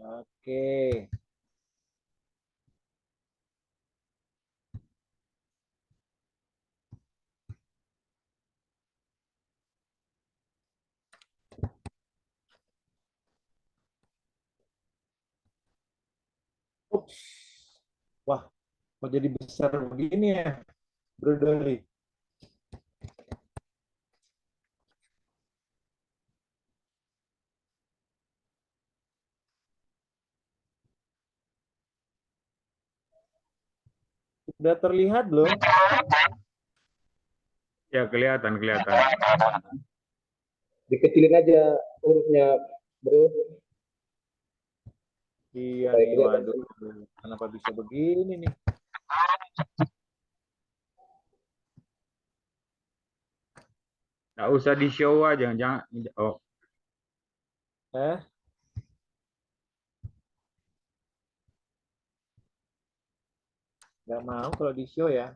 Oke. Ups. Wah, kok jadi besar begini ya, Bro Doli? Sudah terlihat belum? Ya, kelihatan, kelihatan. Dikecilin aja hurufnya, bro. Iya Supaya nih, kelihatan. waduh. Kenapa bisa begini nih? Nggak usah di show aja, jangan. Oh, Eh, nggak mau kalau di show ya.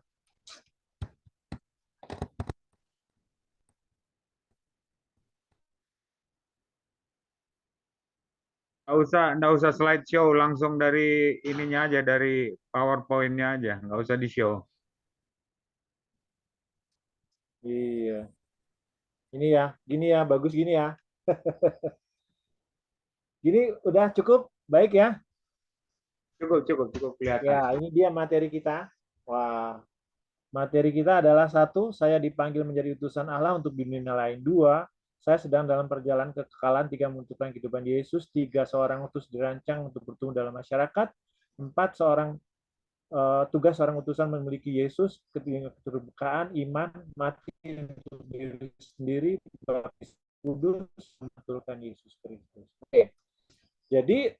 nggak usah slideshow, langsung dari ininya aja, dari PowerPoint-nya aja, nggak usah di show. Iya. Ini ya, gini ya, bagus gini ya. Gini udah cukup, baik ya. Cukup, cukup, cukup kelihatan. Ya, ini dia materi kita. Wah, materi kita adalah satu, saya dipanggil menjadi utusan Allah untuk dunia lain. Dua, saya sedang dalam perjalanan kekekalan. Tiga, menentukan kehidupan Yesus. Tiga, seorang utus dirancang untuk bertumbuh dalam masyarakat. Empat, tugas seorang utusan memiliki Yesus. Ketiga, keterbukaan, iman, mati untuk diri sendiri, baptis kudus, menentukan Yesus Kristus. Oke, jadi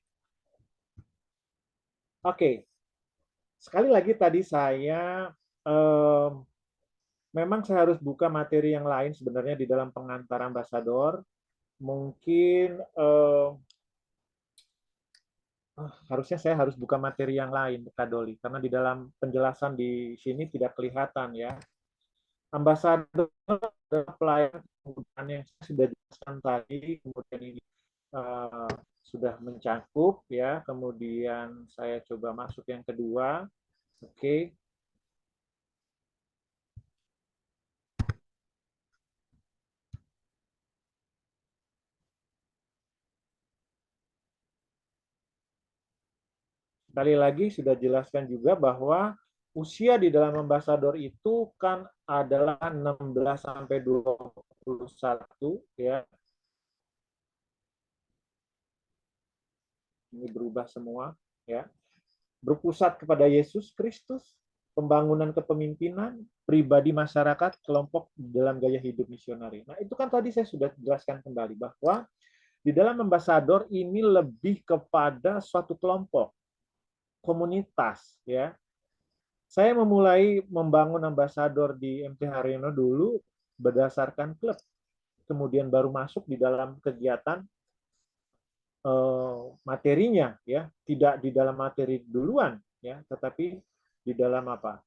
oke. Sekali lagi tadi saya eh, memang saya harus buka materi yang lain sebenarnya di dalam pengantar ambasador. Mungkin harusnya saya harus buka materi yang lain, Kak Doli, karena di dalam penjelasan di sini tidak kelihatan ya. Ambasador adalah pelayan kemudian yang sudah dijelaskan tadi, kemudian ini uh, sudah mencakup ya. Kemudian saya coba masuk yang kedua. Oke. Sekali lagi sudah jelaskan juga bahwa usia di dalam ambasador itu kan adalah 16 sampai 21 ya. Ini berubah semua ya. Berpusat kepada Yesus Kristus, pembangunan kepemimpinan, pribadi masyarakat, kelompok dalam gaya hidup misioneri. Nah, itu kan tadi saya sudah jelaskan kembali bahwa di dalam ambasador ini lebih kepada suatu kelompok, komunitas ya. Saya memulai membangun ambasador di MT Haryono dulu berdasarkan klub, kemudian baru masuk di dalam kegiatan materinya, ya, tidak di dalam materi duluan, ya, tetapi di dalam apa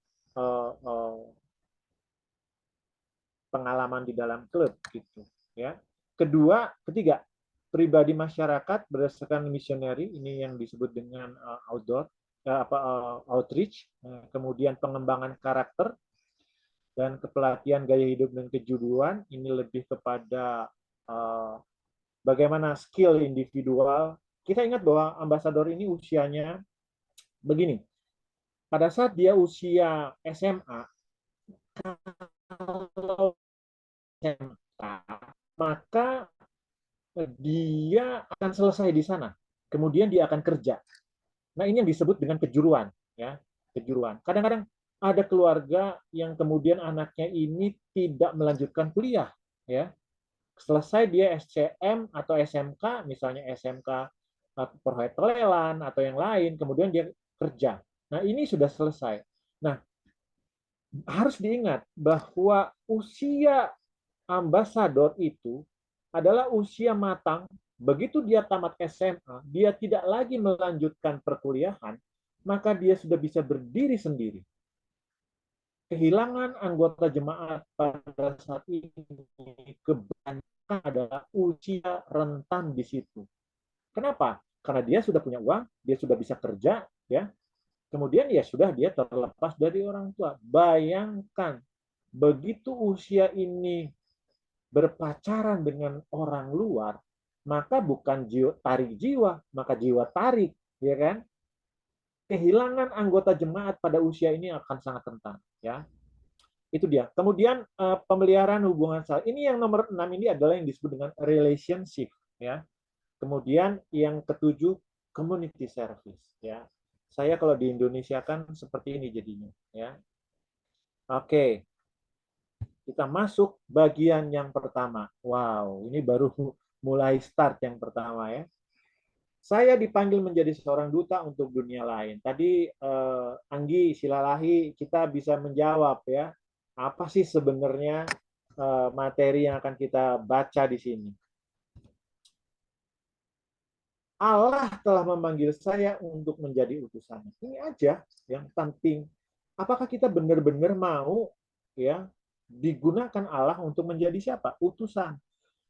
pengalaman di dalam klub, gitu, ya. Kedua, ketiga, pribadi masyarakat berdasarkan misioneri, ini yang disebut dengan outreach, kemudian pengembangan karakter dan kepelatihan gaya hidup dan kejuduan ini lebih kepada bagaimana skill individual. Kita ingat bahwa ambasador ini usianya begini. Pada saat dia usia SMA, kalau SMA, maka dia akan selesai di sana. Kemudian dia akan kerja. Nah, ini yang disebut dengan kejuruan, ya, kejuruan. Kadang-kadang ada keluarga yang kemudian anaknya ini tidak melanjutkan kuliah, ya. Selesai dia SCM atau SMK, misalnya SMK perhotelan atau yang lain, kemudian dia kerja. Nah, ini sudah selesai. Nah, harus diingat bahwa usia ambasador itu adalah usia matang. Begitu dia tamat SMA, dia tidak lagi melanjutkan perkuliahan, maka dia sudah bisa berdiri sendiri. Kehilangan anggota jemaat pada saat ini kebanyakan adalah usia rentan di situ. Kenapa? Karena dia sudah punya uang, dia sudah bisa kerja, ya. Kemudian ya sudah dia terlepas dari orang tua. Bayangkan begitu usia ini berpacaran dengan orang luar, maka bukan tarik jiwa, maka jiwa tarik, ya kan? Kehilangan anggota jemaat pada usia ini akan sangat rentan, ya. Itu dia. Kemudian pemeliharaan hubungan sosial. Ini yang nomor 6 ini adalah yang disebut dengan relationship, ya. Kemudian yang ketujuh community service, ya. Saya kalau di Indonesia kan seperti ini jadinya, ya. Oke. Kita masuk bagian yang pertama. Wow, ini baru mulai start yang pertama, ya. Saya dipanggil menjadi seorang duta untuk dunia lain. Tadi Anggi Silalahi kita bisa menjawab, ya. Apa sih sebenarnya materi yang akan kita baca di sini? Allah telah memanggil saya untuk menjadi utusannya. Ini aja yang penting. Apakah kita benar-benar mau, ya, digunakan Allah untuk menjadi siapa? Utusan.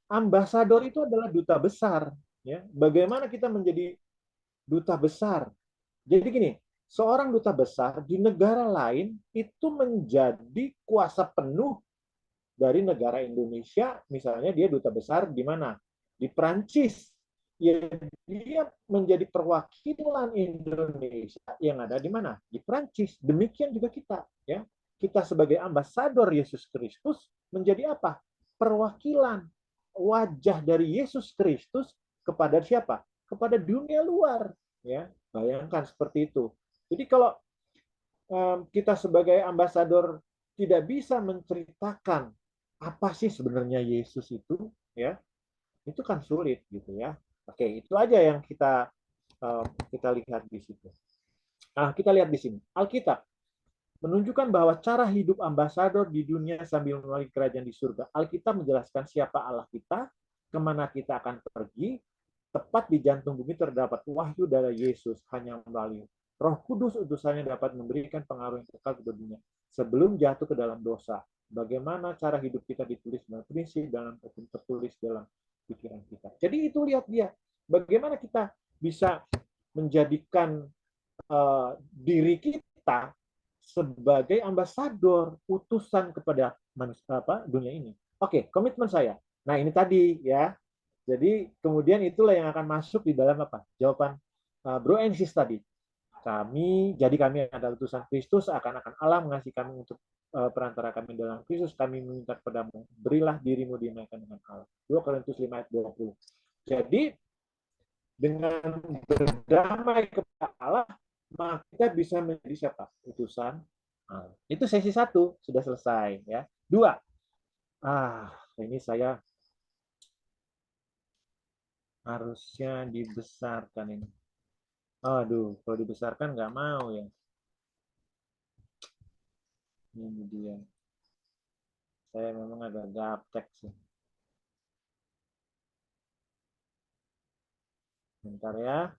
Ambasador itu adalah duta besar, ya. Bagaimana kita menjadi duta besar? Jadi gini, seorang duta besar di negara lain itu menjadi kuasa penuh dari negara Indonesia. Misalnya dia duta besar di mana? Di Prancis. Ya, dia menjadi perwakilan Indonesia yang ada di mana? Di Prancis. Demikian juga kita, ya. Kita sebagai ambasador Yesus Kristus menjadi apa? Perwakilan wajah dari Yesus Kristus kepada siapa? Kepada dunia luar, ya. Bayangkan seperti itu. Jadi kalau kita sebagai ambasador tidak bisa menceritakan apa sih sebenarnya Yesus itu, ya, itu kan sulit gitu, ya. Oke, itu aja yang kita lihat di situ. Nah, kita lihat di sini. Alkitab menunjukkan bahwa cara hidup ambasador di dunia sambil melalui kerajaan di surga. Alkitab menjelaskan siapa Allah kita, kemana kita akan pergi. Tepat di jantung bumi terdapat wahyu dari Yesus, hanya melalui Roh Kudus utusannya dapat memberikan pengaruh yang kekal kepada dunia sebelum jatuh ke dalam dosa. Bagaimana cara hidup kita ditulis dalam prinsip, dalam tertulis dalam pikiran kita. Jadi itu lihat dia, bagaimana kita bisa menjadikan diri kita sebagai ambasador, utusan kepada manusia, dunia ini. Oke, komitmen saya. Nah ini tadi, ya. Jadi kemudian itulah yang akan masuk di dalam apa? Jawaban Bro Ensis tadi. Kami adalah utusan Kristus, akan Allah mengasihi kami untuk perantara kami dalam Kristus, kami meminta kepadamu, berilah dirimu dinaikkan dengan Allah. 2 Korintus 5 ayat 20. Jadi dengan berdamai kepada Allah, maka kita bisa menjadi siapa? Utusan Allah. Itu sesi 1 sudah selesai, ya. 2. Ini saya harusnya dibesarkan ini. Aduh, kalau dibesarkan nggak mau ya. Ini dia. Saya memang agak gaptek sih. Bentar ya.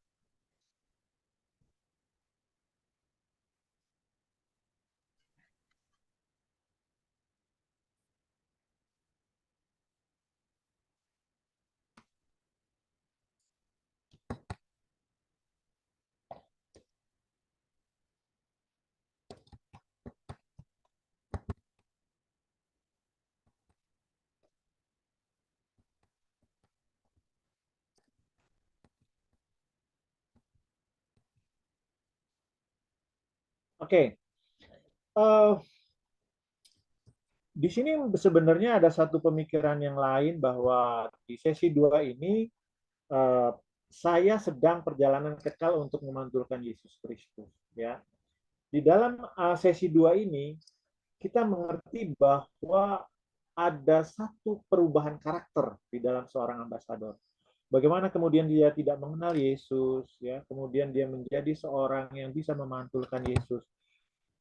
Oke. Di sini sebenarnya ada satu pemikiran yang lain bahwa di sesi 2 ini saya sedang perjalanan kekal untuk memantulkan Yesus Kristus, ya. Di dalam sesi 2 ini kita mengerti bahwa ada satu perubahan karakter di dalam seorang ambasador. Bagaimana kemudian dia tidak mengenal Yesus, ya, kemudian dia menjadi seorang yang bisa memantulkan Yesus.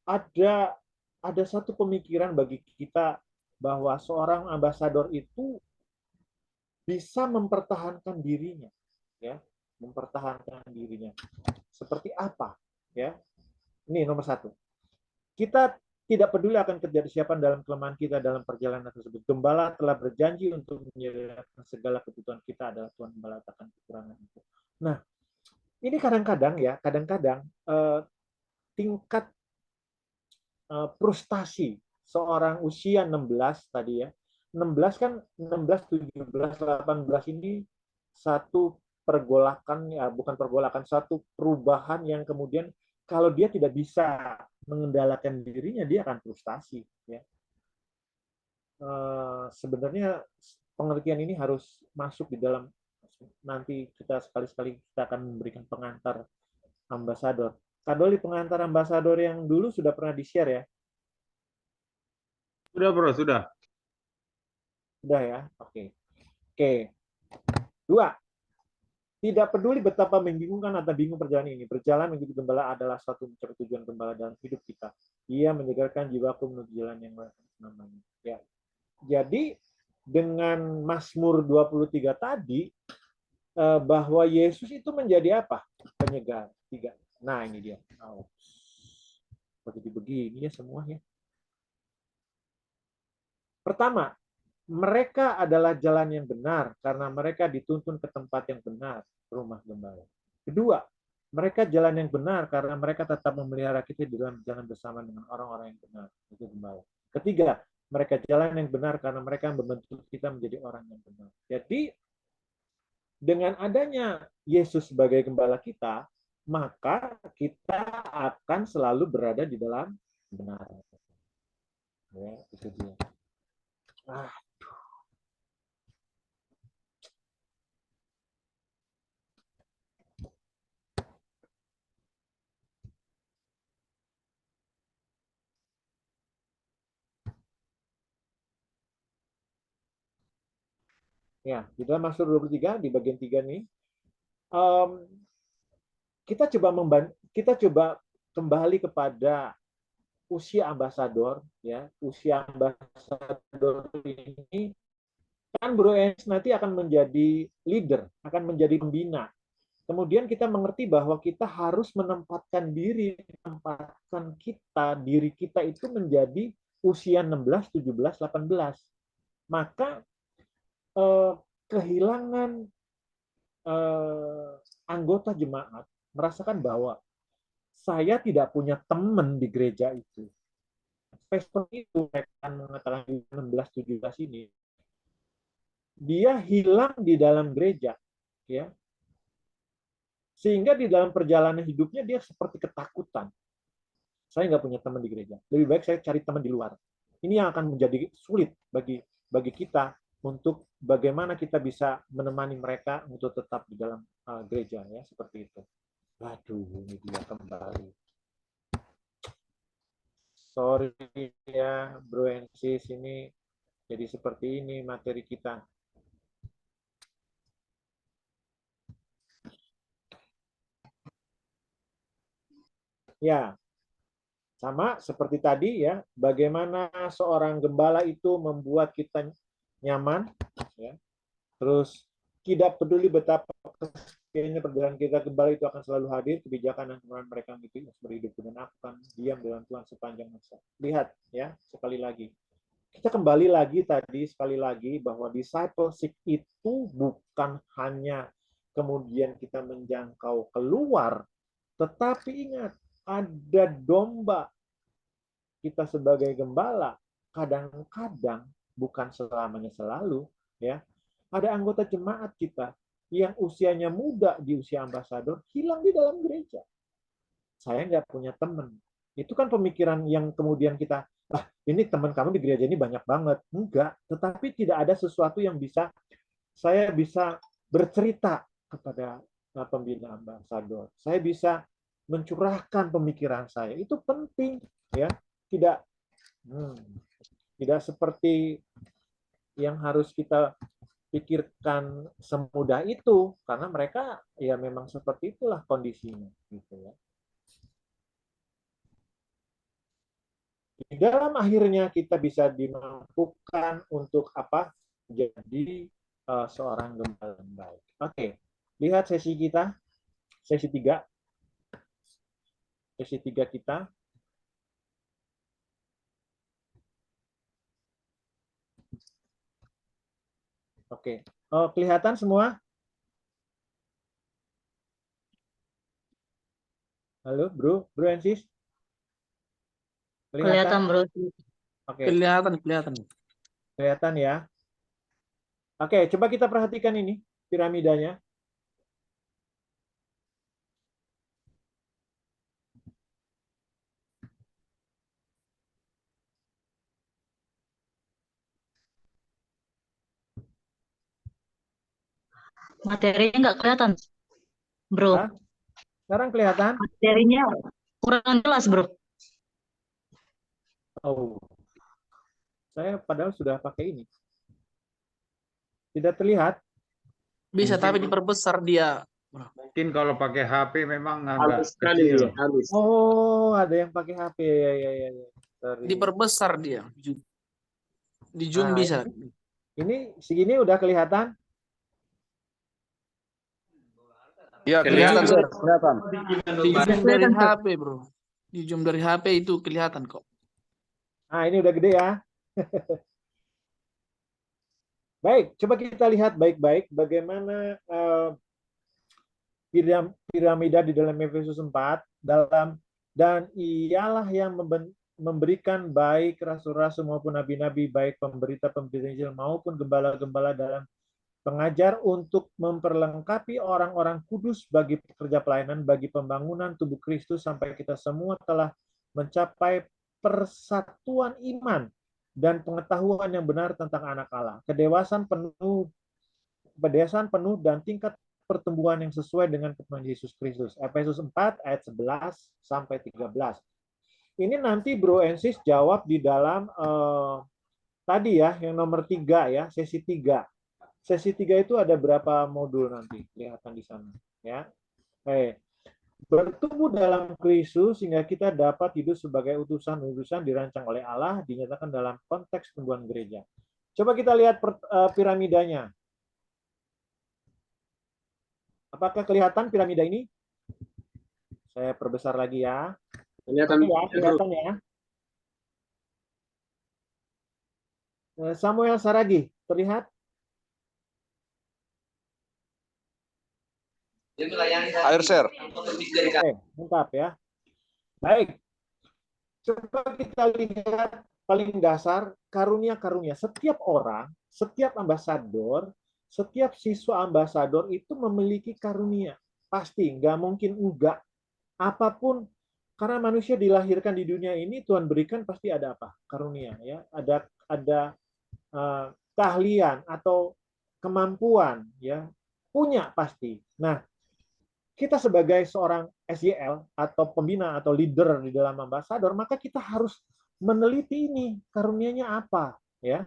Ada satu pemikiran bagi kita bahwa seorang ambasador itu bisa mempertahankan dirinya, ya, mempertahankan dirinya. Seperti apa, ya? Ini nomor 1. Kita tidak peduli akan ketidaksiapan dalam kelemahan kita dalam perjalanan tersebut. Gembala telah berjanji untuk menyediakan segala kebutuhan kita, adalah Tuhan membalatakan kekurangan itu. Nah, Ini kadang-kadang ya, kadang-kadang tingkat frustasi seorang usia 16 tadi ya. 16 kan 16, 17, 18 ini satu pergolakan ya, bukan pergolakan, satu perubahan yang kemudian kalau dia tidak bisa mengendalikan dirinya dia akan frustasi ya. Sebenarnya pengertian ini harus masuk di dalam, nanti kita sekali-sekali kita akan memberikan pengantar ambasador. Kadoli pengantar ambasador yang dulu sudah pernah di-share ya? Sudah, Bro, sudah. Sudah ya? Oke. Oke. 2. Tidak peduli betapa membingungkan atau bingung perjalanan ini, berjalan menjadi gembala adalah satu mencapai tujuan gembala dalam hidup kita. Ia menyegarkan jiwaku menuju jalan yang namanya. Ya. Jadi dengan Mazmur 23 tadi, bahwa Yesus itu menjadi apa? Penyegar. 3. Nah, ini dia. Oh. Jadi begini ya semuanya. Pertama, mereka adalah jalan yang benar karena mereka dituntun ke tempat yang benar, rumah gembala. Kedua, mereka jalan yang benar karena mereka tetap memelihara kita di dalam jalan bersama dengan orang-orang yang benar, itu gembala. Ketiga, mereka jalan yang benar karena mereka membentuk kita menjadi orang yang benar. Jadi, dengan adanya Yesus sebagai gembala kita, maka kita akan selalu berada di dalam kebenaran. Ya, itu dia. Ah, ya, di dalam Mazmur 23 di bagian 3 nih, um, kita coba kembali kepada usia ambasador ya. Usia ambasador ini kan Bro Ens nanti akan menjadi leader, akan menjadi pembina. Kemudian kita mengerti bahwa kita harus menempatkan diri kita itu menjadi usia 16, 17, 18. Maka kehilangan anggota jemaat merasakan bahwa saya tidak punya teman di gereja itu. Seperti itu mereka mengatakan di 16, 17 ini, dia hilang di dalam gereja, ya, sehingga di dalam perjalanan hidupnya dia seperti ketakutan. Saya nggak punya teman di gereja, lebih baik saya cari teman di luar. Ini yang akan menjadi sulit bagi kita untuk bagaimana kita bisa menemani mereka untuk tetap di dalam gereja, ya, seperti itu. Waduh, ini dia kembali. Sorry ya, Bro and Sis, ini jadi seperti ini materi kita. Ya, sama seperti tadi ya, bagaimana seorang gembala itu membuat kita nyaman, ya. Terus tidak peduli betapa kecilnya perjalanan kita, gembala itu akan selalu hadir, kebijakan dan kemurahan mereka itu berhidup dengan aku akan diam dalam Tuhan sepanjang masa. Lihat ya, sekali lagi. Kita kembali lagi tadi, sekali lagi, bahwa discipleship itu bukan hanya kemudian kita menjangkau keluar, tetapi ingat, ada domba kita sebagai gembala, kadang-kadang, bukan selamanya selalu, ya, ada anggota jemaat kita yang usianya muda di usia ambasador, hilang di dalam gereja. Saya nggak punya teman. Itu kan pemikiran yang kemudian kita, ini teman kamu di gereja ini banyak banget. Enggak, tetapi tidak ada sesuatu yang bisa saya bisa bercerita kepada pembina ambasador. Saya bisa mencurahkan pemikiran saya. Itu penting, ya. Tidak tidak seperti yang harus kita pikirkan semudah itu, karena mereka ya memang seperti itulah kondisinya, gitu ya. Di dalam akhirnya kita bisa dimampukan untuk apa? Jadi seorang gembala yang baik. Oke, lihat sesi kita, sesi 3. Sesi 3 kita. Oke, kelihatan semua? Halo, bro, bro and sis, Kelihatan, kelihatan? bro. Oke, Kelihatan. kelihatan ya. Oke, coba kita perhatikan ini piramidanya. Materinya nggak kelihatan, bro. Hah? Sekarang kelihatan? Materinya kurang jelas, bro. Oh, saya padahal sudah pakai ini. Tidak terlihat? Bisa, tapi diperbesar dia. Mungkin kalau pakai HP memang agak Halus sekali kecil. dia, halus. Oh, ada yang pakai HP. Ya. Sorry. Diperbesar dia. Di zoom Nah, bisa. ini segini udah kelihatan? Ya, Kelihatan, kelihatan. kelihatan. Di zoom dari Kelihatan, bro. HP, bro. Di zoom dari HP itu kelihatan kok. Nah, ini udah gede ya. Baik, coba kita lihat baik-baik bagaimana piramida di dalam Efesus 4 dan ialah yang memberikan baik rasul-rasul maupun nabi-nabi, baik pemberita-pemberita Injil maupun gembala-gembala dalam pengajar untuk memperlengkapi orang-orang kudus bagi pekerja pelayanan, bagi pembangunan tubuh Kristus sampai kita semua telah mencapai persatuan iman dan pengetahuan yang benar tentang anak Allah. Kedewasaan penuh dan tingkat pertumbuhan yang sesuai dengan kepenuhan Yesus Kristus. Efesus 4 ayat 11 sampai 13. Ini nanti Bro Ensis jawab di dalam tadi ya, yang nomor 3 ya, sesi 3. Sesi 3 itu ada berapa modul nanti? Kelihatan di sana. Ya. Bertumbuh dalam Kristus sehingga kita dapat hidup sebagai utusan-utusan dirancang oleh Allah, dinyatakan dalam konteks tumbuhan gereja. Coba kita lihat piramidanya. Apakah kelihatan piramida ini? Saya perbesar lagi ya. Kelihatan. Oke ya, kelihatan ya. Samuel Saragi, terlihat? Air share. Oke, mantap ya. Baik, coba kita lihat paling dasar karunia-karunia. Setiap orang, setiap ambasador, setiap siswa ambasador itu memiliki karunia. Pasti, nggak mungkin enggak. Apapun, karena manusia dilahirkan di dunia ini, Tuhan berikan pasti ada apa? Karunia. Ya, ada keahlian atau kemampuan, ya punya pasti. Nah, kita sebagai seorang SYL atau pembina atau leader di dalam ambasador, maka kita harus meneliti ini karunianya apa, ya.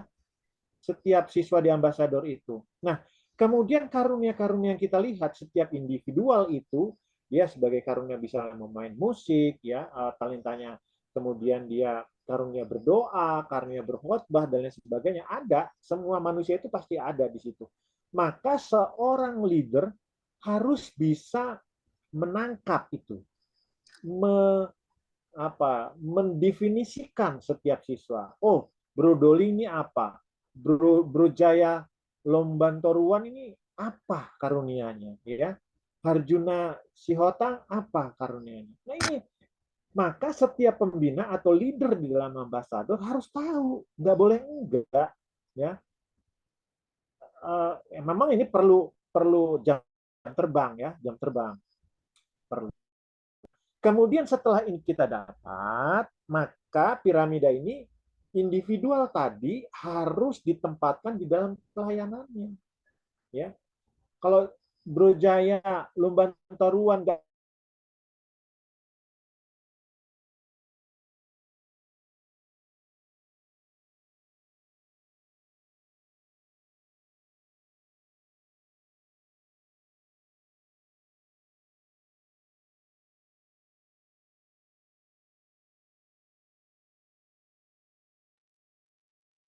Setiap siswa di ambasador itu. Nah, kemudian karunia-karunia yang kita lihat setiap individual itu, dia sebagai karunia bisa memain musik, ya, talentanya. Kemudian dia karunia berdoa, karunia berkhotbah dan lain sebagainya ada. Semua manusia itu pasti ada di situ. Maka seorang leader harus bisa menangkap itu, mendefinisikan setiap siswa. Oh, Bro Doli ini apa? Bro Jaya Lombantoruan ini apa karunianya? Ya, Harjuna Sihotang apa karunianya? Nah ini, maka setiap pembina atau leader di dalam ambasador harus tahu, nggak boleh enggak, ya. Memang ini perlu jam terbang ya, jam terbang perlu. Kemudian setelah ini kita dapat, maka piramida ini individual tadi harus ditempatkan di dalam pelayanannya. Ya, kalau Bro Jaya Lumban Taruan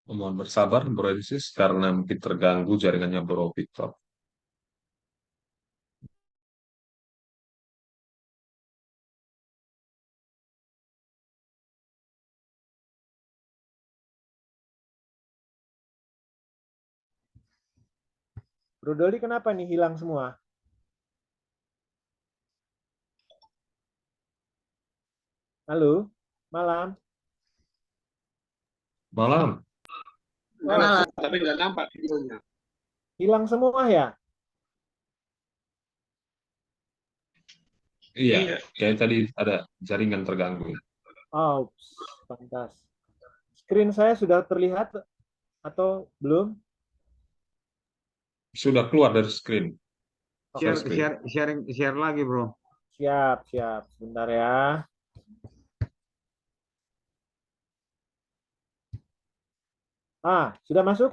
Mohon bersabar, Bro Isis, karena mungkin terganggu jaringannya Bro Victor. Bro Doli kenapa nih hilang semua? Halo, malam. Malam. Malam. Tapi nggak nampak videonya. Hilang semua ya? Iya, kayak tadi ada jaringan terganggu. Oh, pantas. Screen saya sudah terlihat atau belum? Sudah keluar dari screen. Share, Screen. share lagi, bro. Siap, siap. Sebentar ya. Sudah masuk?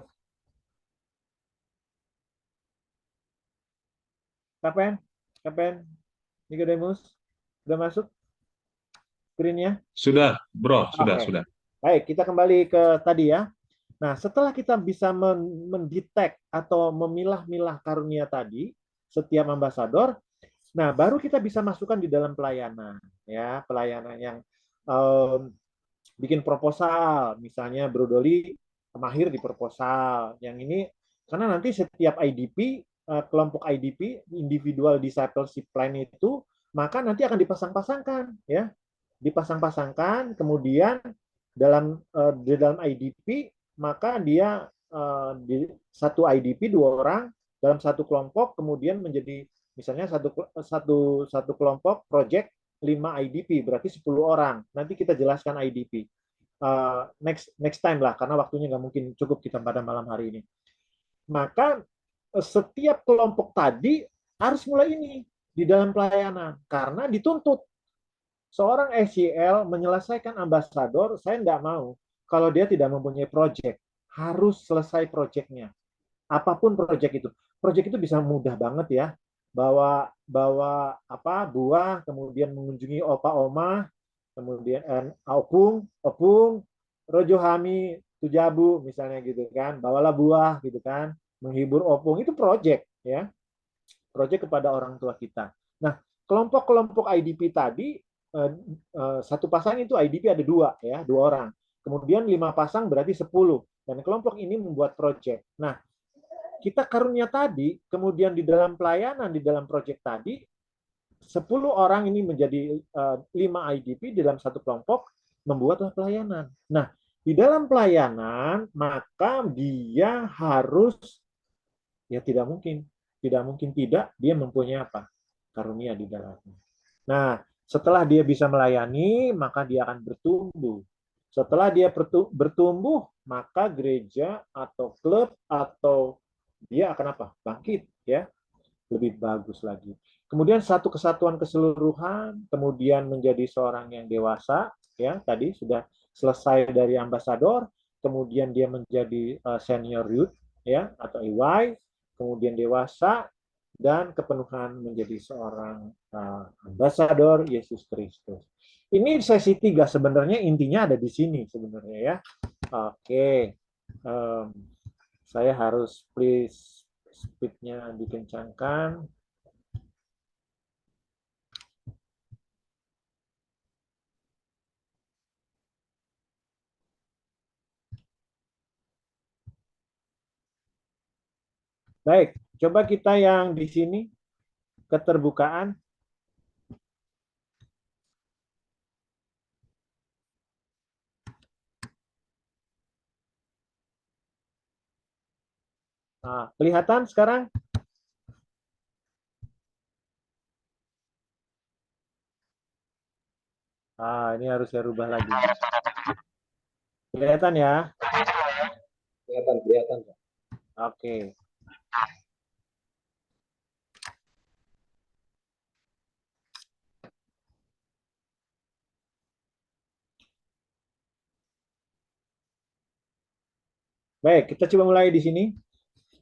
Kapan? Kapan? Nicodemus? Sudah masuk screen-nya? Sudah, bro. Sudah, Oke. sudah. Baik, kita kembali ke tadi ya. Nah, setelah kita bisa mendetek atau memilah-milah karunia tadi, setiap ambasador, nah baru kita bisa masukkan di dalam pelayanan, ya pelayanan yang bikin proposal, misalnya Bro Doli mahir di proposal. Yang ini karena nanti setiap IDP, kelompok IDP, individual discipleship plan itu, maka nanti akan dipasang-pasangkan, ya, dipasang-pasangkan, kemudian di dalam IDP, maka dia di satu IDP 2 orang dalam satu kelompok, kemudian menjadi misalnya satu kelompok project 5 IDP, berarti 10 orang. Nanti kita jelaskan IDP. Next time lah, karena waktunya nggak mungkin cukup kita pada malam hari ini. Maka setiap kelompok tadi harus mulai ini di dalam pelayanan, karena dituntut. Seorang SCL menyelesaikan ambasador, saya nggak mau kalau dia tidak mempunyai project. Harus selesai projectnya. Apapun project itu. Project itu bisa mudah banget ya. Bawa buah, kemudian mengunjungi opa oma, kemudian opung, rojo hami, tujabu misalnya gitu kan. Bawalah buah gitu kan, menghibur opung, itu project ya. Project kepada orang tua kita. Nah, kelompok-kelompok IDP tadi satu pasang itu IDP ada 2 ya, 2 orang. Kemudian 5 pasang berarti 10. Dan kelompok ini membuat project. Nah, kita karunia tadi, kemudian di dalam pelayanan, di dalam project tadi, 10 orang ini menjadi 5 IDP di dalam satu kelompok, membuatlah pelayanan. Nah, di dalam pelayanan, maka dia harus, ya tidak mungkin tidak, dia mempunyai apa? Karunia di dalamnya. Nah, setelah dia bisa melayani, maka dia akan bertumbuh. Setelah dia bertumbuh, maka gereja atau klub atau dia akan apa? Bangkit, ya, lebih bagus lagi. Kemudian satu kesatuan keseluruhan, kemudian menjadi seorang yang dewasa, ya, tadi sudah selesai dari ambasador, kemudian dia menjadi senior youth, ya, atau EY, kemudian dewasa, dan kepenuhan menjadi seorang ambasador Yesus Kristus. Ini sesi 3 sebenarnya, intinya ada di sini sebenarnya ya. Oke, saya harus please speed-nya dikencangkan. Baik, coba kita yang di sini, keterbukaan. Nah, kelihatan sekarang? Ini harus saya rubah lagi. Kelihatan ya? Kelihatan. Oke. Baik, kita coba mulai di sini.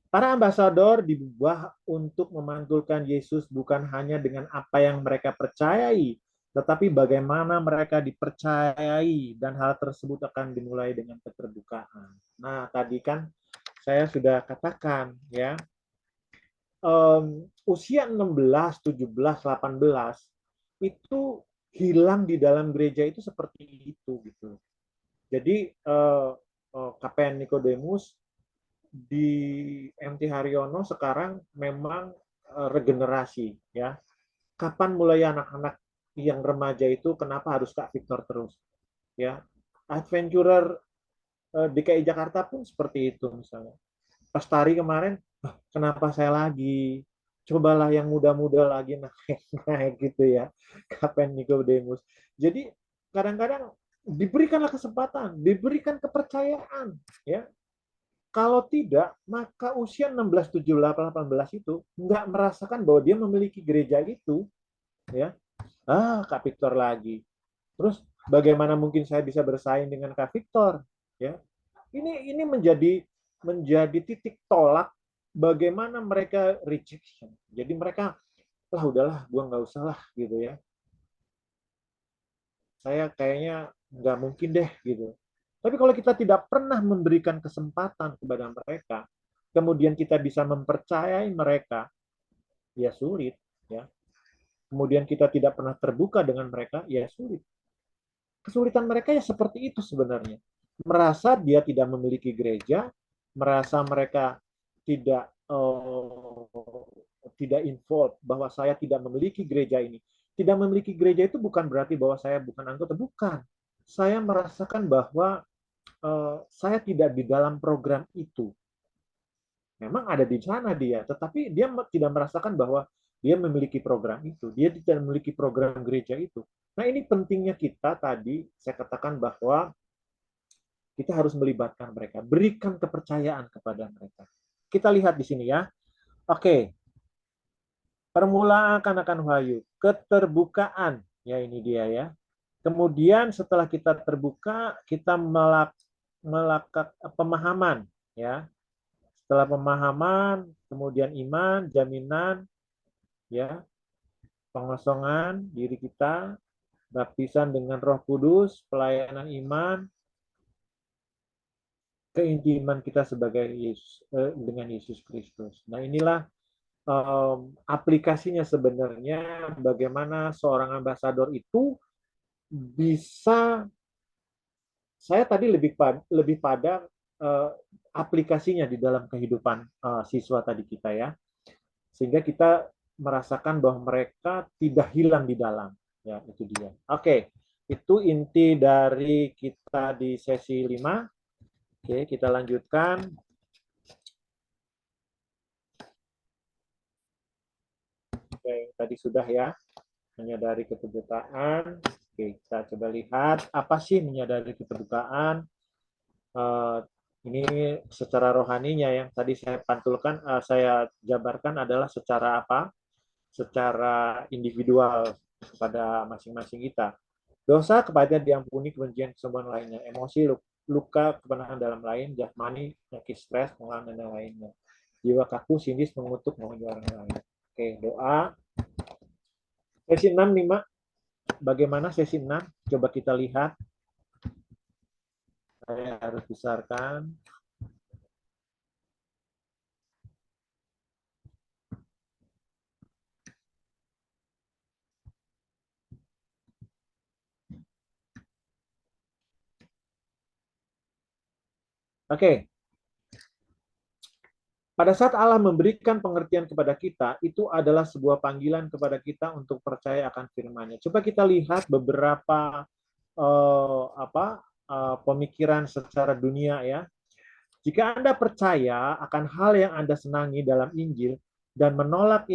Para ambasador dibuat untuk memantulkan Yesus bukan hanya dengan apa yang mereka percayai, tetapi bagaimana mereka dipercayai, dan hal tersebut akan dimulai dengan keterbukaan. Nah, tadi kan saya sudah katakan ya, usia 16, 17, 18 itu hilang di dalam gereja itu seperti itu gitu. Jadi KPN Nicodemus di MT Haryono sekarang memang regenerasi ya. Kapan mulai anak-anak yang remaja itu kenapa harus Kak Victor terus? Ya, adventurer DKI Jakarta pun seperti itu misalnya. Pas Tari kemarin, kenapa saya lagi? Cobalah yang muda-muda lagi naik gitu ya. Kapan Nicodemus. Jadi kadang-kadang diberikanlah kesempatan, diberikan kepercayaan, ya. Kalau tidak, maka usia 16, 17, 18 itu nggak merasakan bahwa dia memiliki gereja itu, ya. Kak Victor lagi. Terus bagaimana mungkin saya bisa bersaing dengan Kak Victor, ya? Ini menjadi titik tolak bagaimana mereka rejection. Jadi mereka lah udahlah, gua nggak usah lah gitu ya. Saya kayaknya nggak mungkin deh gitu. Tapi kalau kita tidak pernah memberikan kesempatan kepada mereka, kemudian kita bisa mempercayai mereka, ya sulit, ya. Kemudian kita tidak pernah terbuka dengan mereka, ya sulit. Kesulitan mereka ya seperti itu sebenarnya. Merasa dia tidak memiliki gereja, merasa mereka tidak tidak involved bahwa saya tidak memiliki gereja ini. Tidak memiliki gereja itu bukan berarti bahwa saya bukan anggota, bukan. Saya merasakan bahwa saya tidak di dalam program itu. Memang ada di sana dia, tetapi dia tidak merasakan bahwa dia memiliki program itu. Dia tidak memiliki program gereja itu. Nah, ini pentingnya kita tadi, saya katakan bahwa kita harus melibatkan mereka, berikan kepercayaan kepada mereka. Kita lihat di sini ya. Oke. Permulaan akan wahyu, keterbukaan. Ya, ini dia ya. Kemudian setelah kita terbuka, kita melakukan pemahaman ya. Setelah pemahaman, kemudian iman, jaminan ya, pengosongan diri kita, baptisan dengan Roh Kudus, pelayanan iman, keintiman kita sebagai Yesus, dengan Yesus Kristus. Nah, inilah aplikasinya sebenarnya bagaimana seorang ambasador itu bisa, saya tadi lebih pada aplikasinya di dalam kehidupan siswa tadi kita ya, sehingga kita merasakan bahwa mereka tidak hilang di dalam ya, itu dia. Oke, itu inti dari kita di sesi 5. Oke, kita lanjutkan. Oke, tadi sudah ya, menyadari keterbukaan. Oke, kita coba lihat apa sih menyadari keterbukaan. Ini secara rohaninya yang tadi saya pantulkan, saya jabarkan adalah secara apa? Secara individual kepada masing-masing kita. Dosa, kepahitan diampuni, kebencian, kesombongan lainnya. Emosi, luka, kebenaran dalam lain, jasmani, penyakit stres, pengelolaan dan lainnya. Jiwa kaku, sinis, mengutuk, mengunjungi orang lain. Oke, doa. Sesi 6, 5. Bagaimana sesi 6? Coba kita lihat. Saya harus besarkan. Oke. Pada saat Allah memberikan pengertian kepada kita, itu adalah sebuah panggilan kepada kita untuk percaya akan firman-Nya. Coba kita lihat beberapa pemikiran secara dunia ya. Jika Anda percaya akan hal yang Anda senangi dalam Injil dan menolak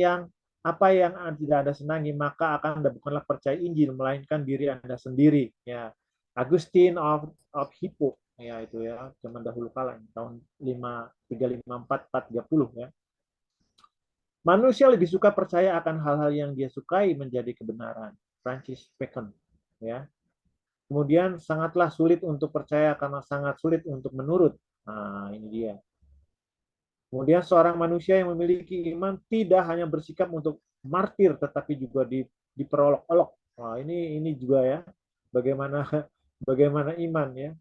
apa yang tidak Anda senangi, maka akan Anda bukanlah percaya Injil, melainkan diri Anda sendiri. Ya, Augustine of Hippo, ya itu ya, zaman dahulu kala, tahun 354-430 ya. Manusia lebih suka percaya akan hal-hal yang dia sukai menjadi kebenaran. Francis Bacon, ya. Kemudian sangatlah sulit untuk percaya karena sangat sulit untuk menurut. Nah, ini dia. Kemudian seorang manusia yang memiliki iman tidak hanya bersikap untuk martir, tetapi juga diperolok-olok. Wah, ini juga ya, bagaimana iman ya.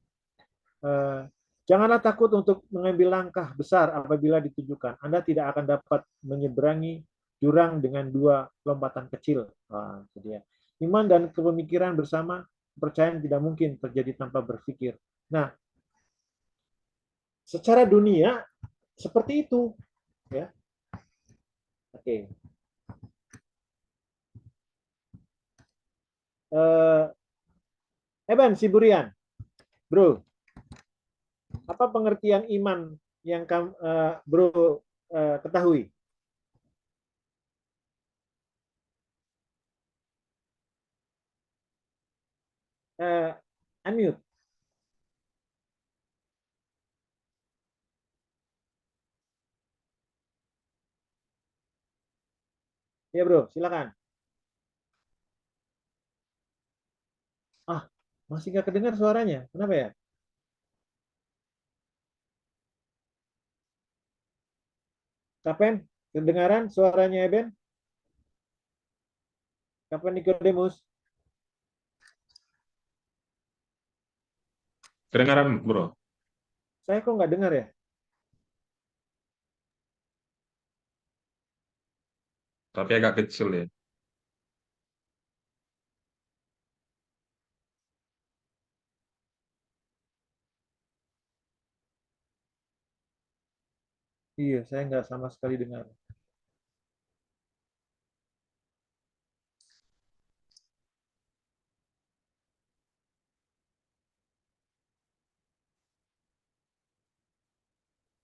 Janganlah takut untuk mengambil langkah besar apabila ditujukan. Anda tidak akan dapat menyeberangi jurang dengan 2 lompatan kecil. Wah, itu dia. Iman dan kepemikiran bersama, kepercayaan tidak mungkin terjadi tanpa berpikir. Nah, secara dunia seperti itu, ya. Oke. Eh, Eben Siburian, bro, apa pengertian iman yang bro ketahui? Unmute. Ya bro, silakan. Ah, masih nggak kedengar suaranya. Kenapa ya? Kapan kedengaran suaranya Eben? Kapan Nikodemus? Kedengaran, bro. Saya kok nggak dengar ya? Tapi agak kecil ya. Iya, saya nggak sama sekali dengar.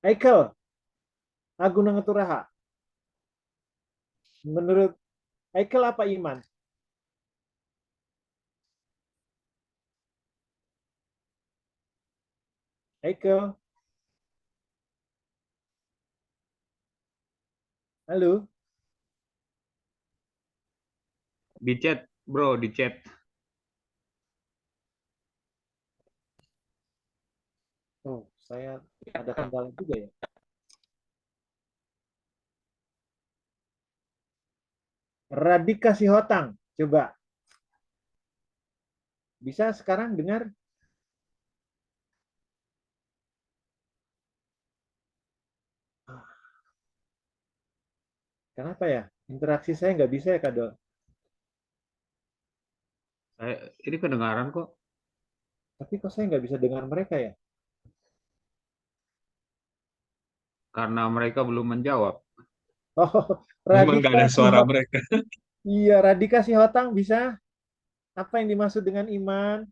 Eikel, Agung Ngeturaha. Menurut Eikel apa iman? Eikel, halo? Di chat, bro, di chat. Oh, saya ada kendala juga ya. Radika Sihotang, coba. Bisa sekarang dengar? Kenapa ya? Interaksi saya nggak bisa ya, Kado. Ini kedengaran kok. Tapi kok saya nggak bisa dengar mereka ya? Karena mereka belum menjawab. Oh, Memang nggak Radika ada suara Sihotang. mereka. Iya, Radika Sihotang bisa. Apa yang dimaksud dengan iman?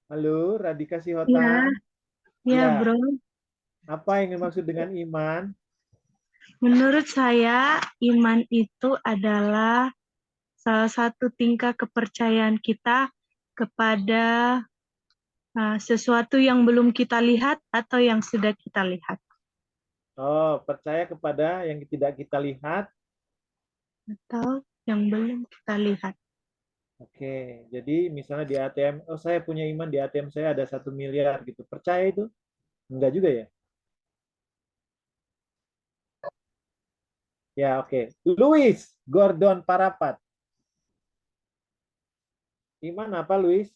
Halo, Radika Ya, Sihotang. ya Ya, bro. apa yang dimaksud dengan iman? Menurut saya, iman itu adalah salah satu tingkah kepercayaan kita kepada sesuatu yang belum kita lihat atau yang sudah kita lihat. Oh, percaya kepada yang tidak kita lihat. Atau yang belum kita lihat. Oke, jadi misalnya di ATM, oh saya punya iman di ATM saya ada 1 miliar gitu. Percaya itu? Enggak juga ya? Ya, oke. Luis Gordon Parapat. Iman apa, Luis?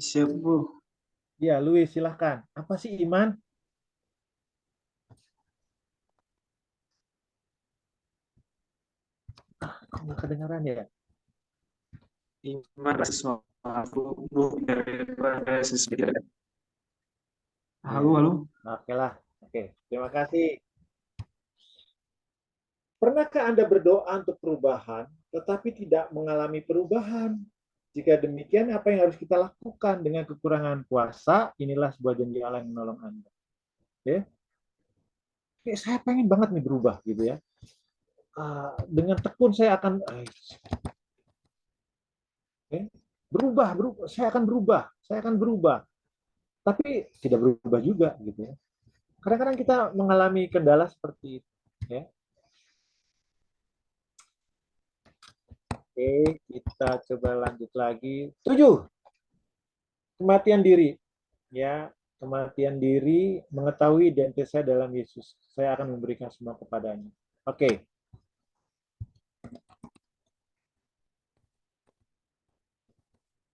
Siap, bro. Ya, Luis, silahkan. Apa sih iman? Kok nggak kedengaran ya? Iman sesuatu daripada sesuatu. Halo, Ya, halo. oke lah. Oke, terima kasih. Pernahkah Anda berdoa untuk perubahan, tetapi tidak mengalami perubahan? Jika demikian, apa yang harus kita lakukan dengan kekurangan kuasa? Inilah sebuah janji Allah yang menolong Anda. Oke, saya pengen banget nih berubah gitu ya. Dengan tekun saya akan berubah, berubah, saya akan berubah, saya akan berubah. Tapi tidak berubah juga gitu ya. Kadang-kadang kita mengalami kendala seperti itu. Ya. Oke, kita coba lanjut lagi. 7. Kematian diri. Ya, kematian diri, mengetahui identitas saya dalam Yesus. Saya akan memberikan semua kepadanya. Oke.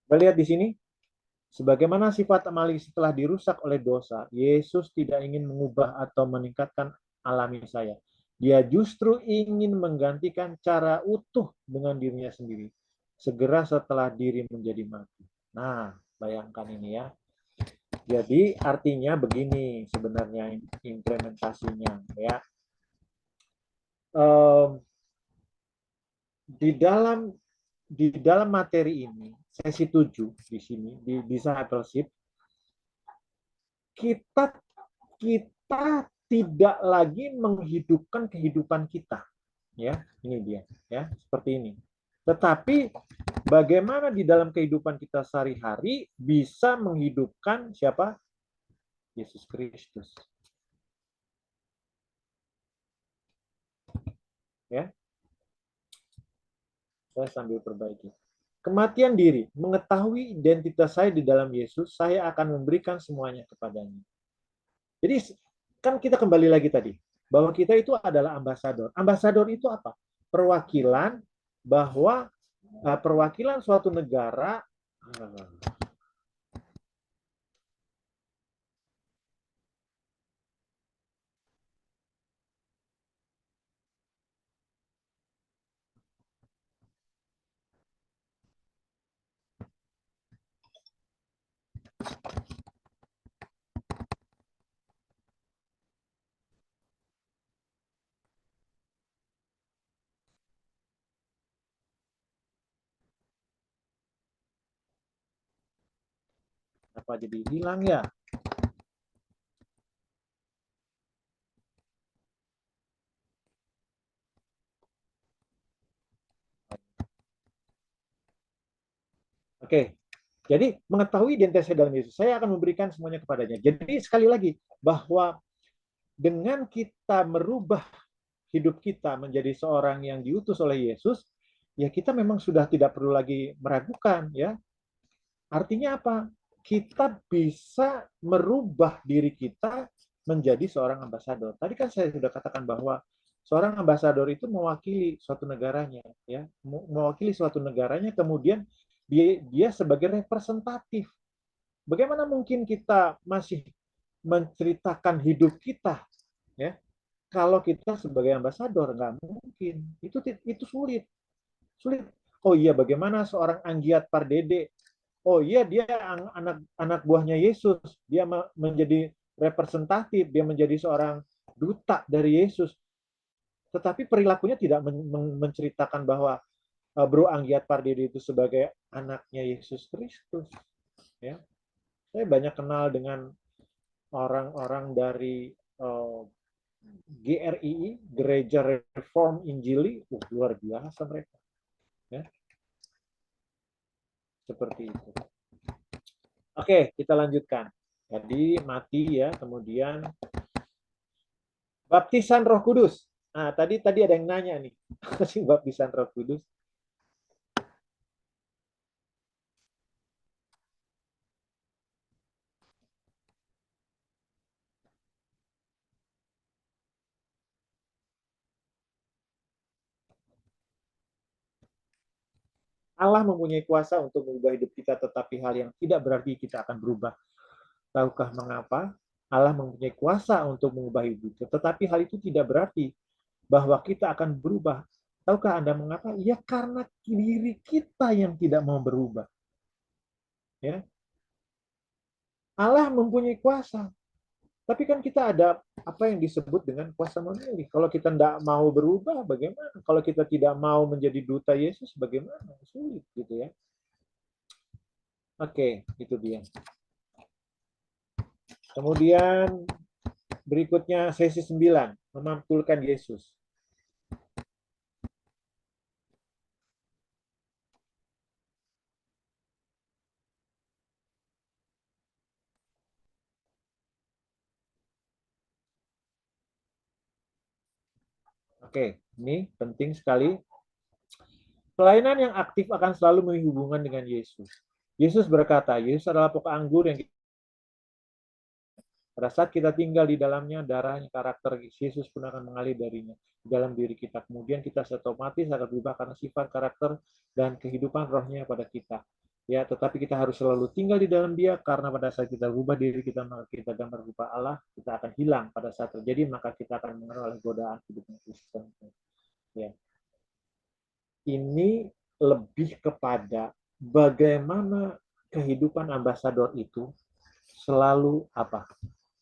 Kita lihat di sini. Sebagaimana sifat Amali setelah dirusak oleh dosa, Yesus tidak ingin mengubah atau meningkatkan alami saya. Dia justru ingin menggantikan cara utuh dengan dirinya sendiri. Segera setelah diri menjadi mati. Nah, Bayangkan ini ya. Jadi artinya begini sebenarnya implementasinya ya. Em, di dalam materi ini sesi 7 di sini di discipleship kita kita tidak lagi menghidupkan kehidupan kita ya. Ini dia ya, seperti ini. Tetapi bagaimana di dalam kehidupan kita sehari-hari bisa menghidupkan siapa? Yesus Kristus. Ya. Saya sambil perbaiki. Kematian diri, mengetahui identitas saya di dalam Yesus, saya akan memberikan semuanya kepadanya. Jadi kan kita kembali lagi tadi, bahwa kita itu adalah ambasador. Ambasador itu apa? Perwakilan bahwa perwakilan suatu negara apa jadi hilang ya? Oke, jadi mengetahui identitas dalam Yesus, saya akan memberikan semuanya kepadanya. Jadi sekali lagi, bahwa dengan kita merubah hidup kita menjadi seorang yang diutus oleh Yesus, ya kita memang sudah tidak perlu lagi meragukan, ya. Artinya apa? Kita bisa merubah diri kita menjadi seorang ambasador. Tadi kan saya sudah katakan bahwa seorang ambasador itu mewakili suatu negaranya, ya, mewakili suatu negaranya, kemudian dia sebagai representatif. Bagaimana mungkin kita masih menceritakan hidup kita, ya, kalau kita sebagai ambasador? Nggak mungkin. Itu sulit, sulit. Oh iya, bagaimana seorang Anggiat Pardede? Oh iya, dia anak buahnya Yesus. Dia menjadi representatif, dia menjadi seorang duta dari Yesus. Tetapi perilakunya tidak menceritakan bahwa Bro Anggiat Pardede itu sebagai anaknya Yesus Kristus. Ya, saya banyak kenal dengan orang-orang dari GRII, Gereja Reform Injili, luar biasa mereka. Ya, seperti itu. Oke, kita lanjutkan. Jadi mati ya, kemudian baptisan Roh Kudus. Nah, tadi ada yang nanya nih, sih baptisan Roh Kudus. Allah mempunyai kuasa untuk mengubah hidup kita, tetapi hal yang tidak berarti kita akan berubah. Tahukah mengapa? Allah mempunyai kuasa untuk mengubah hidup kita, tetapi hal itu tidak berarti bahwa kita akan berubah. Tahukah Anda mengapa? Ya karena diri kita yang tidak mau berubah. Ya. Allah mempunyai kuasa, tapi kan kita ada apa yang disebut dengan kuasa memilih. Kalau kita tidak mau berubah, bagaimana? Kalau kita tidak mau menjadi duta Yesus, bagaimana? Sulit gitu ya. Oke, itu dia. Kemudian berikutnya sesi 9, memantulkan Yesus. Oke, ini penting sekali. Pelayanan yang aktif akan selalu memiliki hubungan dengan Yesus. Yesus berkata, Yesus adalah pokok anggur yang pada saat kita tinggal di dalamnya, darahnya, karakter Yesus pun akan mengalir darinya di dalam diri kita. Kemudian kita otomatis akan berubah karena sifat, karakter, dan kehidupan rohnya pada kita. Ya, tetapi kita harus selalu tinggal di dalam Dia, karena pada saat kita berubah diri kita, maka kita gambar rupa Allah, kita akan hilang pada saat terjadi, maka kita akan mengenal oleh godaan hidupnya Kristen. Ya. Ini lebih kepada bagaimana kehidupan ambasador itu selalu apa?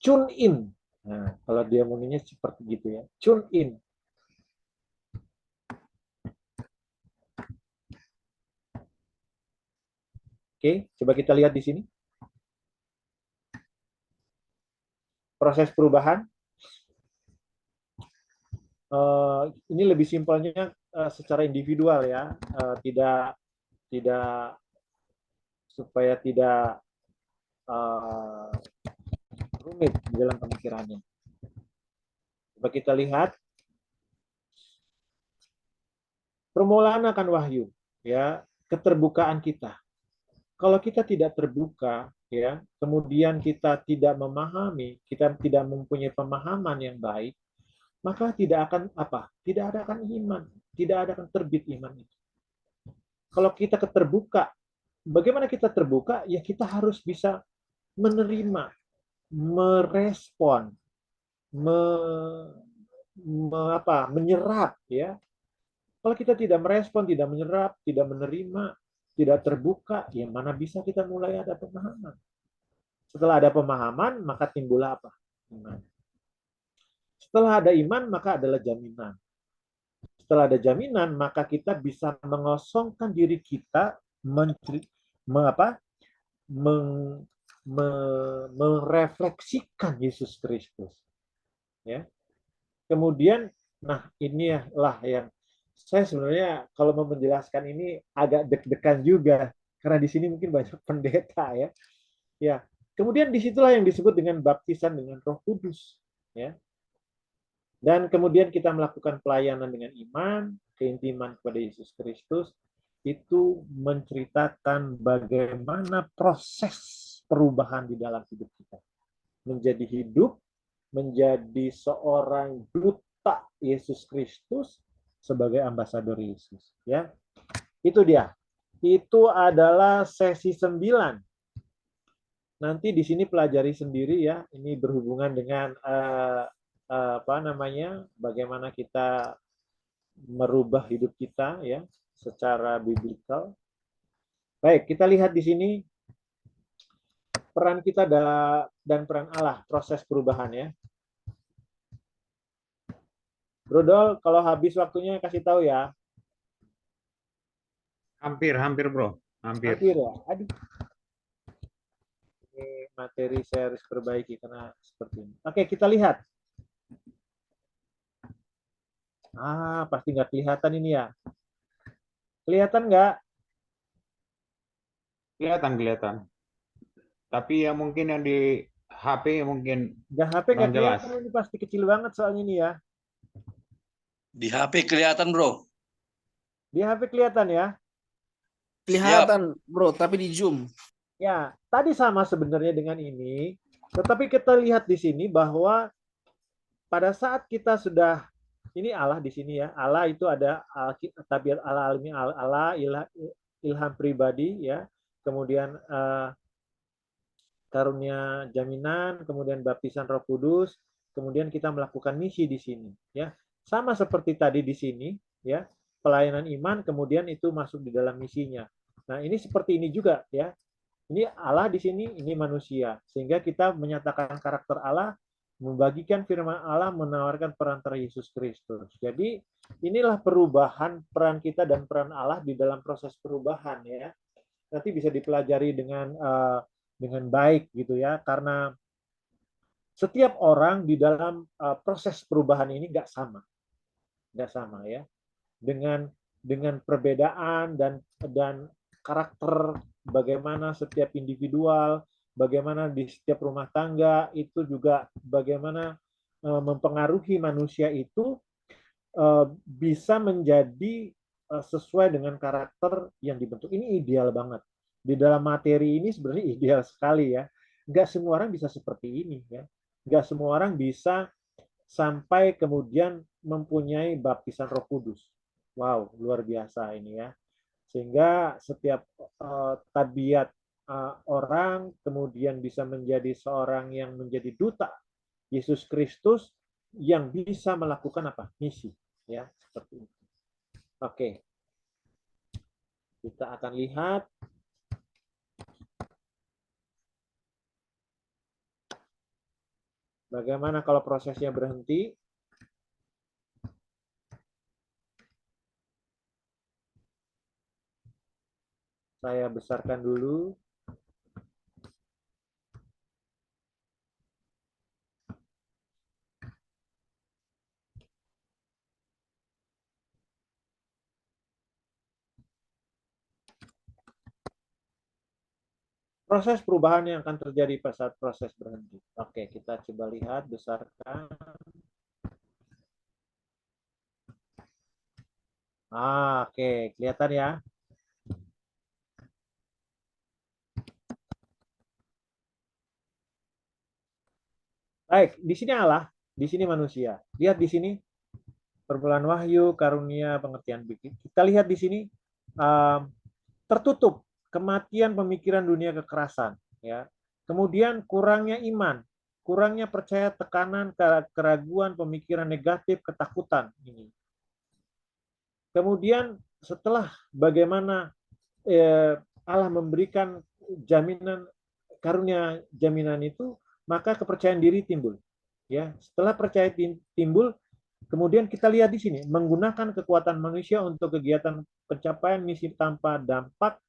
Tune in. Nah, kalau dia ngomongnya seperti gitu ya. Tune in. Oke, coba kita lihat di sini. Proses perubahan. Ini lebih simpelnya secara individual ya, tidak supaya tidak rumit di dalam pemikirannya. Coba kita lihat permulaan akan wahyu, ya, keterbukaan kita. Kalau kita tidak terbuka, ya, kemudian kita tidak memahami, kita tidak mempunyai pemahaman yang baik, maka tidak akan apa? Tidak ada akan iman, tidak ada akan terbit iman itu. Kalau kita keterbuka, bagaimana kita terbuka? Ya kita harus bisa menerima, merespon, menyerap, ya. Kalau kita tidak merespon, tidak menyerap, tidak menerima, tidak terbuka, ya mana bisa kita mulai ada pemahaman. Setelah ada pemahaman, maka timbullah apa? Iman. Setelah ada iman, maka adalah jaminan. Setelah ada jaminan, maka kita bisa mengosongkan diri kita, merefleksikan Yesus Kristus. Ya. Kemudian, nah inilah yang saya sebenarnya kalau mau menjelaskan ini agak deg-degan juga karena di sini mungkin banyak pendeta ya. Ya, kemudian disitulah yang disebut dengan baptisan dengan Roh Kudus, ya. Dan kemudian kita melakukan pelayanan dengan iman, keintiman kepada Yesus Kristus, itu menceritakan bagaimana proses perubahan di dalam hidup kita. Menjadi hidup, menjadi seorang duta Yesus Kristus sebagai ambasador Yesus. Ya, itu dia. Itu adalah sesi 9. Nanti di sini pelajari sendiri ya. Ini berhubungan dengan bagaimana kita merubah hidup kita ya secara biblikal. Baik, kita lihat di sini peran kita dan peran Allah proses perubahan ya. Brodol, kalau habis waktunya kasih tahu ya. Hampir bro, hampir. Hampir ya. Aduh. Ini materi saya harus perbaiki karena seperti ini. Oke, kita lihat. Pasti nggak kelihatan ini ya. Kelihatan nggak? Kelihatan. Tapi ya mungkin yang di HP mungkin HP nggak jelas. kelihatan, ini pasti kecil banget soalnya ini ya. Di HP kelihatan, bro. Di HP kelihatan ya? Kelihatan, bro, tapi di zoom. Ya, tadi sama sebenarnya dengan ini, tetapi kita lihat di sini bahwa pada saat kita sudah, ini Allah di sini ya, Allah itu ada tabiat Allah alami, Allah ilham pribadi ya, kemudian karunia jaminan, kemudian baptisan Roh Kudus, kemudian kita melakukan misi di sini ya. Sama seperti tadi di sini ya, pelayanan iman kemudian itu masuk di dalam misinya. Nah, ini seperti ini juga ya. Ini Allah di sini, ini manusia. Sehingga kita menyatakan karakter Allah, membagikan firman Allah, menawarkan perantara Yesus Kristus. Jadi, inilah perubahan peran kita dan peran Allah di dalam proses perubahan ya. Nanti bisa dipelajari dengan baik gitu ya, karena setiap orang di dalam proses perubahan ini nggak sama ya, dengan perbedaan dan karakter, bagaimana setiap individual, bagaimana di setiap rumah tangga itu juga bagaimana mempengaruhi manusia itu bisa menjadi sesuai dengan karakter yang dibentuk. Ini ideal banget. Di dalam materi ini sebenarnya ideal sekali ya. Nggak semua orang bisa seperti ini ya. Nggak semua orang bisa sampai kemudian mempunyai baptisan Roh Kudus. Wow, luar biasa ini ya. Sehingga setiap tabiat orang kemudian bisa menjadi seorang yang menjadi duta Yesus Kristus yang bisa melakukan apa? Misi, ya, seperti itu. Oke. Kita akan lihat Bagaimana kalau prosesnya berhenti? Saya besarkan dulu. Proses perubahan yang akan terjadi pada saat proses berhenti. Oke, kita coba lihat, besarkan. Oke, kelihatan ya. Baik, di sini Allah, di sini manusia. Lihat di sini, permulaan wahyu, karunia, pengertian bikin. Kita lihat di sini, tertutup kematian pemikiran dunia kekerasan. Ya. Kemudian kurangnya iman, kurangnya percaya, tekanan, keraguan, pemikiran negatif, ketakutan. Ini. Kemudian setelah bagaimana Allah memberikan jaminan, karunia jaminan itu, maka kepercayaan diri timbul. Ya, setelah percaya timbul, kemudian kita lihat di sini, menggunakan kekuatan manusia untuk kegiatan pencapaian misi tanpa dampak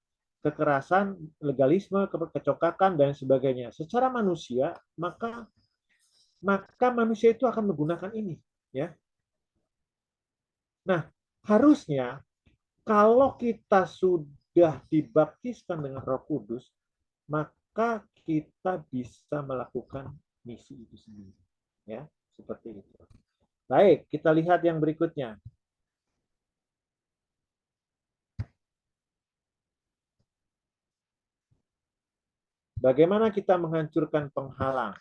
kekerasan, legalisme, kecokakan dan sebagainya. Secara manusia, maka manusia itu akan menggunakan ini, ya. Nah, harusnya kalau kita sudah dibaptiskan dengan Roh Kudus, maka kita bisa melakukan misi itu sendiri. Ya, seperti itu. Baik, kita lihat yang berikutnya. Bagaimana kita menghancurkan penghalang?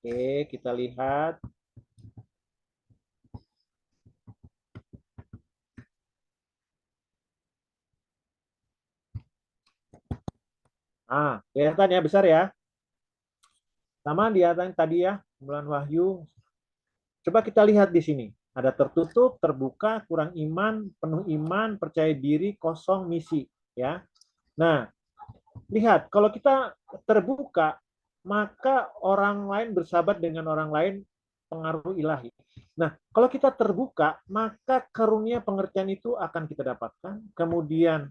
Oke, kita lihat. Kelihatan ya, besar ya. Sama di atas tadi ya, permulaan wahyu. Coba kita lihat di sini. Ada tertutup, terbuka, kurang iman, penuh iman, percaya diri, kosong, misi. Ya. Nah, lihat, kalau kita terbuka, maka orang lain bersahabat dengan orang lain, pengaruh ilahi. Nah, kalau kita terbuka, maka karunia pengertian itu akan kita dapatkan. Kemudian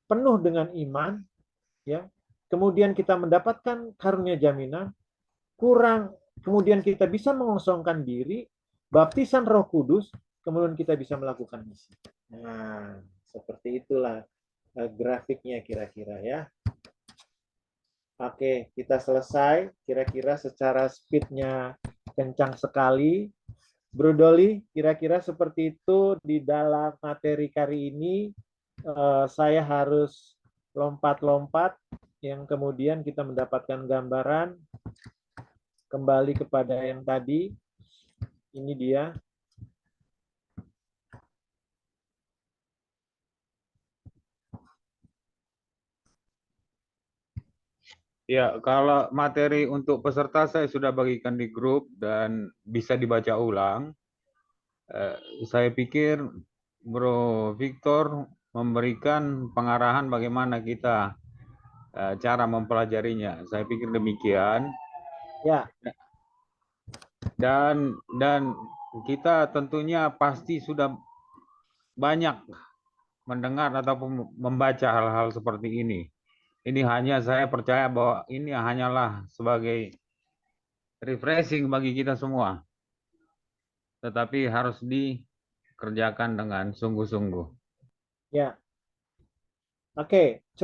penuh dengan iman, ya. Kemudian kita mendapatkan karunia jaminan, kemudian kita bisa mengosongkan diri, baptisan Roh Kudus, kemudian kita bisa melakukan misi. Nah, seperti itulah grafiknya kira-kira ya. Oke, kita selesai. Kira-kira secara speednya kencang sekali. Bro Doli, kira-kira seperti itu di dalam materi kali ini. Saya harus lompat-lompat, yang kemudian kita mendapatkan gambaran kembali kepada yang tadi. Ini dia. Ya, kalau materi untuk peserta saya sudah bagikan di grup dan bisa dibaca ulang. Saya pikir Bro Victor memberikan pengarahan bagaimana kita cara mempelajarinya. Saya pikir demikian. Ya. Dan kita tentunya pasti sudah banyak mendengar ataupun membaca hal-hal seperti ini. Ini hanya saya percaya bahwa ini hanyalah sebagai refreshing bagi kita semua. Tetapi harus dikerjakan dengan sungguh-sungguh. Ya. Oke.